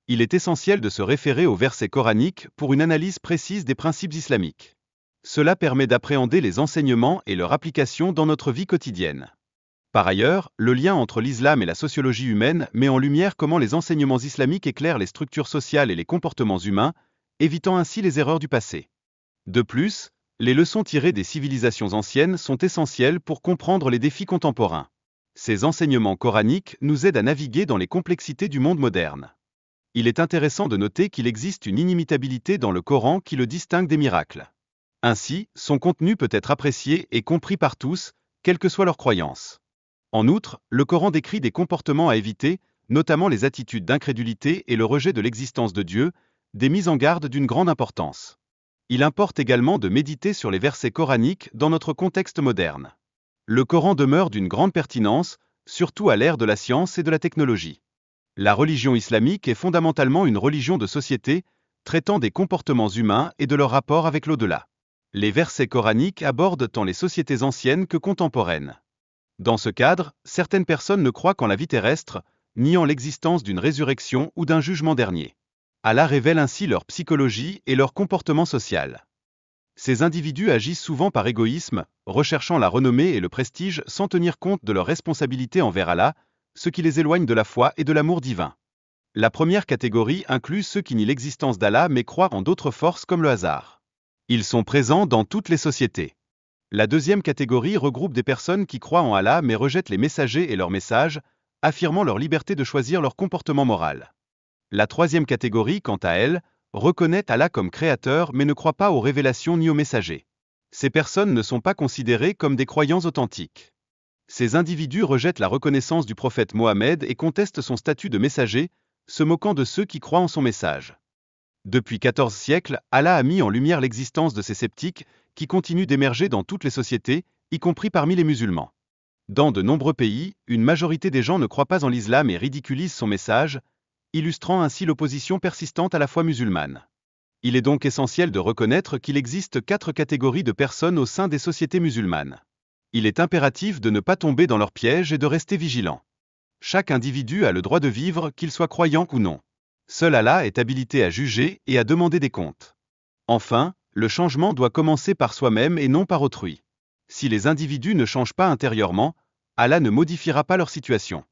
Il est essentiel de se référer aux versets coraniques pour une analyse précise des principes islamiques. Cela permet d'appréhender les enseignements et leur application dans notre vie quotidienne. Par ailleurs, le lien entre l'islam et la sociologie humaine met en lumière comment les enseignements islamiques éclairent les structures sociales et les comportements humains, évitant ainsi les erreurs du passé. De plus, les leçons tirées des civilisations anciennes sont essentielles pour comprendre les défis contemporains. Ces enseignements coraniques nous aident à naviguer dans les complexités du monde moderne. Il est intéressant de noter qu'il existe une inimitabilité dans le Coran qui le distingue des miracles. Ainsi, son contenu peut être apprécié et compris par tous, quelle que soit leur croyance. En outre, le Coran décrit des comportements à éviter, notamment les attitudes d'incrédulité et le rejet de l'existence de Dieu, des mises en garde d'une grande importance. Il importe également de méditer sur les versets coraniques dans notre contexte moderne. Le Coran demeure d'une grande pertinence, surtout à l'ère de la science et de la technologie. La religion islamique est fondamentalement une religion de société, traitant des comportements humains et de leur rapport avec l'au-delà. Les versets coraniques abordent tant les sociétés anciennes que contemporaines. Dans ce cadre, certaines personnes ne croient qu'en la vie terrestre, niant l'existence d'une résurrection ou d'un jugement dernier. Allah révèle ainsi leur psychologie et leur comportement social. Ces individus agissent souvent par égoïsme, recherchant la renommée et le prestige sans tenir compte de leurs responsabilités envers Allah, ce qui les éloigne de la foi et de l'amour divin. La première catégorie inclut ceux qui nient l'existence d'Allah mais croient en d'autres forces comme le hasard. Ils sont présents dans toutes les sociétés. La deuxième catégorie regroupe des personnes qui croient en Allah mais rejettent les messagers et leurs messages, affirmant leur liberté de choisir leur comportement moral. La troisième catégorie, quant à elle, reconnaît Allah comme créateur mais ne croit pas aux révélations ni aux messagers. Ces personnes ne sont pas considérées comme des croyants authentiques. Ces individus rejettent la reconnaissance du prophète Mohammed et contestent son statut de messager, se moquant de ceux qui croient en son message. Depuis 14 siècles, Allah a mis en lumière l'existence de ces sceptiques, qui continuent d'émerger dans toutes les sociétés, y compris parmi les musulmans. Dans de nombreux pays, une majorité des gens ne croient pas en l'islam et ridiculisent son message, illustrant ainsi l'opposition persistante à la foi musulmane. Il est donc essentiel de reconnaître qu'il existe 4 catégories de personnes au sein des sociétés musulmanes. Il est impératif de ne pas tomber dans leur piège et de rester vigilant. Chaque individu a le droit de vivre, qu'il soit croyant ou non. Seul Allah est habilité à juger et à demander des comptes. Enfin, le changement doit commencer par soi-même et non par autrui. Si les individus ne changent pas intérieurement, Allah ne modifiera pas leur situation.